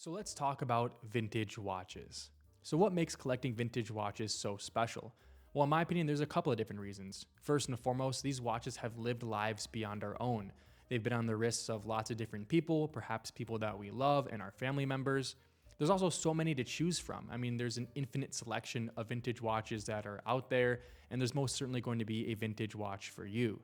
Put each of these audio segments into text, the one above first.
So let's talk about vintage watches. So what makes collecting vintage watches so special? Well, in my opinion, there's a couple of different reasons. First and foremost, these watches have lived lives beyond our own. They've been on the wrists of lots of different people, perhaps people that we love and our family members. There's also so many to choose from. I mean, there's an infinite selection of vintage watches that are out there, and there's most certainly going to be a vintage watch for you.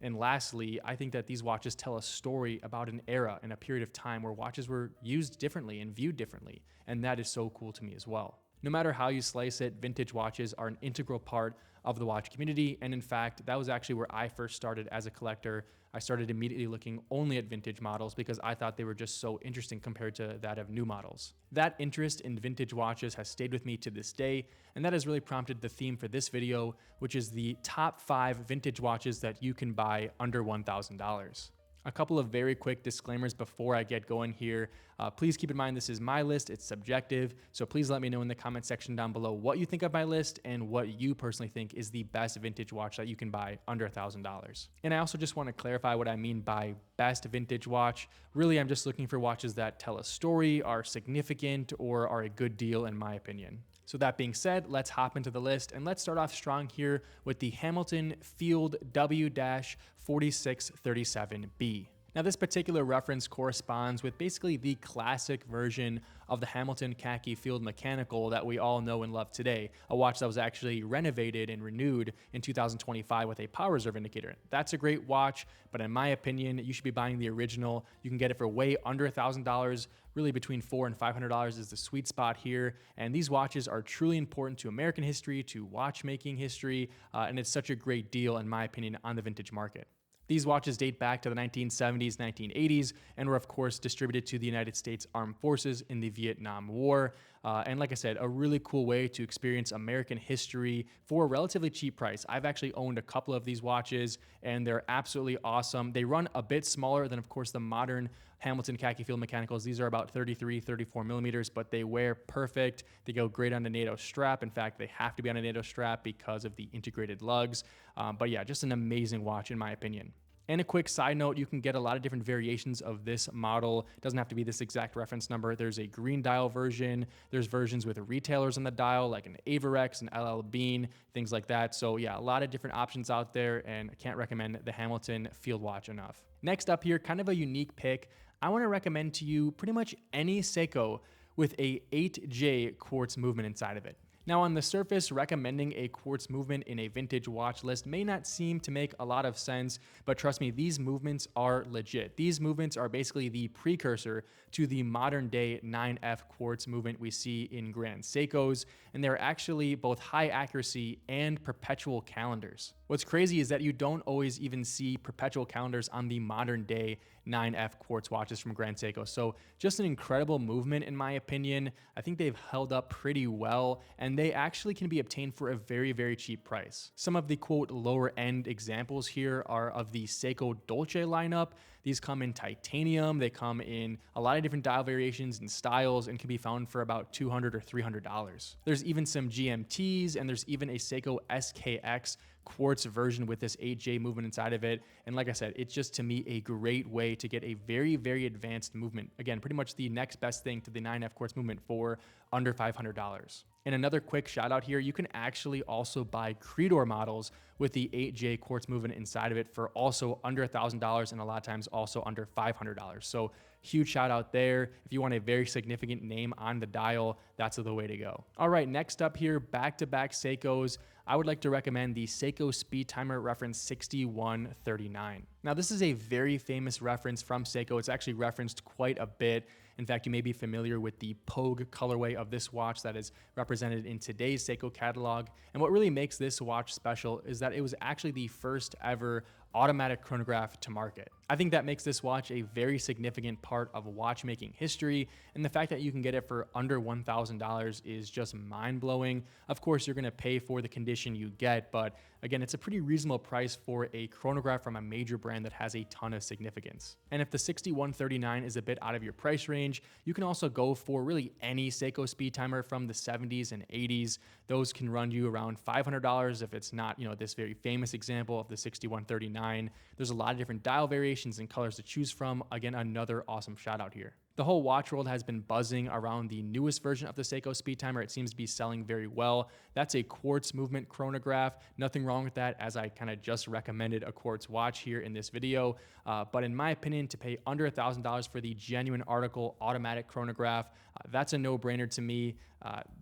And lastly, I think that these watches tell a story about an era and a period of time where watches were used differently and viewed differently, and that is so cool to me as well. No matter how you slice it, vintage watches are an integral part of the watch community, and in fact, that was actually where I first started as a collector. I started immediately looking only at vintage models because I thought they were just so interesting compared to that of new models. That interest in vintage watches has stayed with me to this day, and that has really prompted the theme for this video, which is the top 5 vintage watches that you can buy under $1,000. A couple of very quick disclaimers before I get going here. Please keep in mind this is my list, it's subjective, so please let me know in the comment section down below what you think of my list and what you personally think is the best vintage watch that you can buy under $1,000. And I also just want to clarify what I mean by best vintage watch. Really, I'm just looking for watches that tell a story, are significant, or are a good deal in my opinion. So that being said, let's hop into the list and let's start off strong here with the Hamilton Field W-4637B. Now this particular reference corresponds with basically the classic version of the Hamilton khaki field mechanical that we all know and love today, a watch that was actually renovated and renewed in 2025 with a power reserve indicator. That's a great watch, but in my opinion, you should be buying the original. You can get it for way under $1,000, really between $400 and $500 is the sweet spot here. And these watches are truly important to American history, to watchmaking history, and it's such a great deal in my opinion on the vintage market. These watches date back to the 1970s, 1980s, and were of course distributed to the United States Armed Forces in the Vietnam War. And like I said, a really cool way to experience American history for a relatively cheap price. I've actually owned a couple of these watches and they're absolutely awesome. They run a bit smaller than of course the modern Hamilton khaki field mechanicals. These are about 33, 34 millimeters, but they wear perfect. They go great on a NATO strap. In fact, they have to be on a NATO strap because of the integrated lugs. But yeah, just an amazing watch in my opinion. And a quick side note, you can get a lot of different variations of this model. It doesn't have to be this exact reference number. There's a green dial version. There's versions with retailers on the dial, like an Averex, an LL Bean, things like that. So yeah, a lot of different options out there, and I can't recommend the Hamilton Field Watch enough. Next up here, kind of a unique pick. I want to recommend to you pretty much any Seiko with a 8J quartz movement inside of it. Now on the surface, recommending a quartz movement in a vintage watch list may not seem to make a lot of sense, but trust me, these movements are legit. These movements are basically the precursor to the modern day 9F quartz movement we see in Grand Seikos, and they're actually both high accuracy and perpetual calendars. What's crazy is that you don't always even see perpetual calendars on the modern day 9F quartz watches from Grand Seiko. So just an incredible movement in my opinion. I think they've held up pretty well, and they actually can be obtained for a very, very cheap price. Some of the quote lower end examples here are of the Seiko Dolce lineup. These come in titanium. They come in a lot of different dial variations and styles and can be found for about $200 or $300. There's even some GMTs, and there's even a Seiko SKX quartz version with this 8J movement inside of it. And like I said, it's just to me a great way to get a very, very advanced movement. Again, pretty much the next best thing to the 9F quartz movement for under $500. And another quick shout out here, you can actually also buy Creedor models with the 8J quartz movement inside of it for also under $1,000 and a lot of times also under $500. So huge shout out there. If you want a very significant name on the dial, that's the way to go. All right, next up here, back-to-back Seikos. I would like to recommend the Seiko Speed Timer reference 6139. Now this is a very famous reference from Seiko. It's actually referenced quite a bit. In fact, you may be familiar with the Pogue colorway of this watch that is represented in today's Seiko catalog. And what really makes this watch special is that it was actually the first ever automatic chronograph to market. I think that makes this watch a very significant part of watchmaking history, and the fact that you can get it for under $1,000 is just mind-blowing. Of course, you're gonna pay for the condition you get, but again, it's a pretty reasonable price for a chronograph from a major brand that has a ton of significance. And if the 6139 is a bit out of your price range, you can also go for really any Seiko speed timer from the 70s and 80s. Those can run you around $500 if it's not, this very famous example of the 6139. There's a lot of different dial variations variations and colors to choose from. Again, another awesome shout out here. The whole watch world has been buzzing around the newest version of the Seiko speed timer. It seems to be selling very well. That's a quartz movement chronograph. Nothing wrong with that, as I kind of just recommended a quartz watch here in this video. But in my opinion, to pay under $1,000 for the genuine article automatic chronograph, that's a no-brainer to me.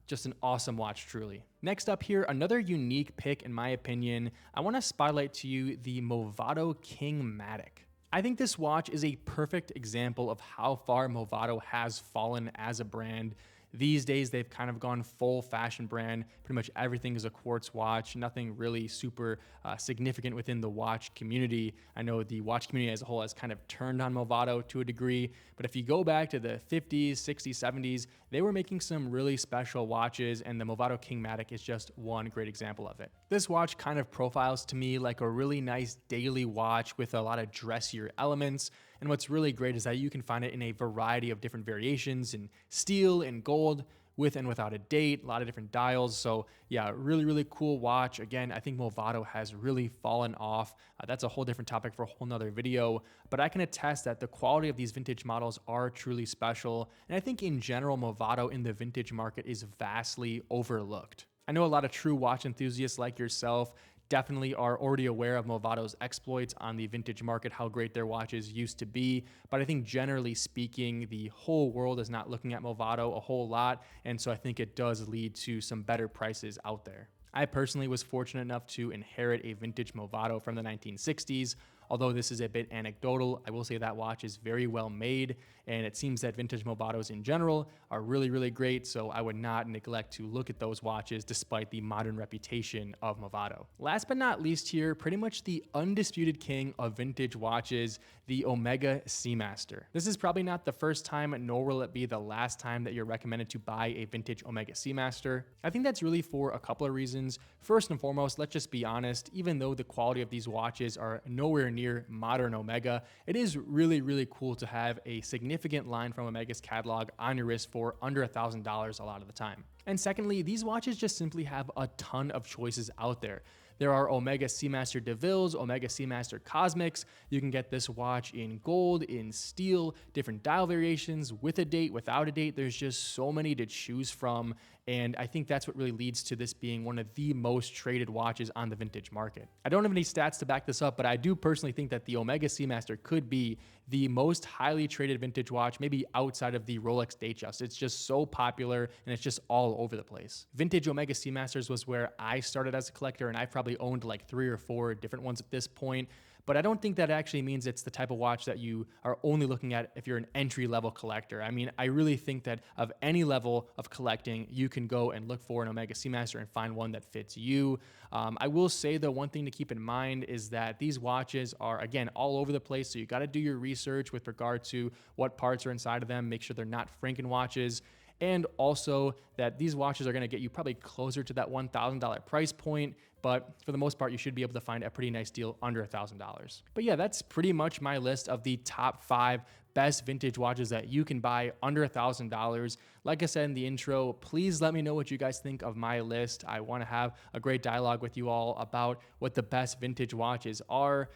Just an awesome watch, truly. Next up here, another unique pick in my opinion. I want to spotlight to you the Movado King Matic. I think this watch is a perfect example of how far Movado has fallen as a brand. These days, they've kind of gone full fashion brand. Pretty much everything is a quartz watch, nothing really super significant within the watch community. I know the watch community as a whole has kind of turned on Movado to a degree, but if you go back to the 50s, 60s, 70s, they were making some really special watches, and the Movado King Matic is just one great example of it. This watch kind of profiles to me like a really nice daily watch with a lot of dressier elements. And what's really great is that you can find it in a variety of different variations in steel and gold, with and without a date, a lot of different dials. So yeah, really, really cool watch. Again, I think Movado has really fallen off. That's a whole different topic for a whole nother video, but I can attest that the quality of these vintage models are truly special. And I think in general, Movado in the vintage market is vastly overlooked. I know a lot of true watch enthusiasts like yourself definitely are already aware of Movado's exploits on the vintage market, how great their watches used to be. But I think generally speaking, the whole world is not looking at Movado a whole lot. And so I think it does lead to some better prices out there. I personally was fortunate enough to inherit a vintage Movado from the 1960s. Although this is a bit anecdotal, I will say that watch is very well made, and it seems that vintage Movados in general are really, really great, so I would not neglect to look at those watches despite the modern reputation of Movado. Last but not least here, pretty much the undisputed king of vintage watches, the Omega Seamaster. This is probably not the first time, nor will it be the last time that you're recommended to buy a vintage Omega Seamaster. I think that's really for a couple of reasons. First and foremost, let's just be honest, even though the quality of these watches are nowhere near modern Omega, it is really, really cool to have a significant line from Omega's catalog on your wrist for under $1,000 a lot of the time. And secondly, these watches just simply have a ton of choices out there. There are Omega Seamaster DeVilles, Omega Seamaster Cosmics. You can get this watch in gold, in steel, different dial variations, with a date, without a date. There's just so many to choose from. And I think that's what really leads to this being one of the most traded watches on the vintage market. I don't have any stats to back this up, but I do personally think that the Omega Seamaster could be the most highly traded vintage watch, maybe outside of the Rolex Datejust. It's just so popular and it's just all over the place. Vintage Omega Seamasters was where I started as a collector, and I've probably owned like 3 or 4 different ones at this point. But I don't think that actually means it's the type of watch that you are only looking at if you're an entry-level collector. I mean, I really think that of any level of collecting, you can go and look for an Omega Seamaster and find one that fits you. I will say, though, one thing to keep in mind is that these watches are, again, all over the place, so you got to do your research with regard to what parts are inside of them. Make sure they're not Franken watches. And also that these watches are going to get you probably closer to that $1,000 price point. But for the most part, you should be able to find a pretty nice deal under $1,000. But yeah, that's pretty much my list of the top 5 best vintage watches that you can buy under $1,000. Like I said in the intro, please let me know what you guys think of my list. I want to have a great dialogue with you all about what the best vintage watches are.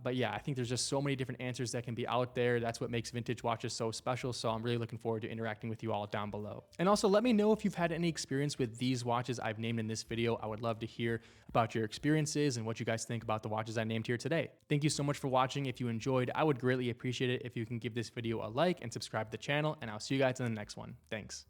But yeah, I think there's just so many different answers that can be out there. That's what makes vintage watches so special. So I'm really looking forward to interacting with you all down below. And also let me know if you've had any experience with these watches I've named in this video. I would love to hear about your experiences and what you guys think about the watches I named here today. Thank you so much for watching. If you enjoyed, I would greatly appreciate it if you can give this video a like and subscribe to the channel, and I'll see you guys in the next one. Thanks.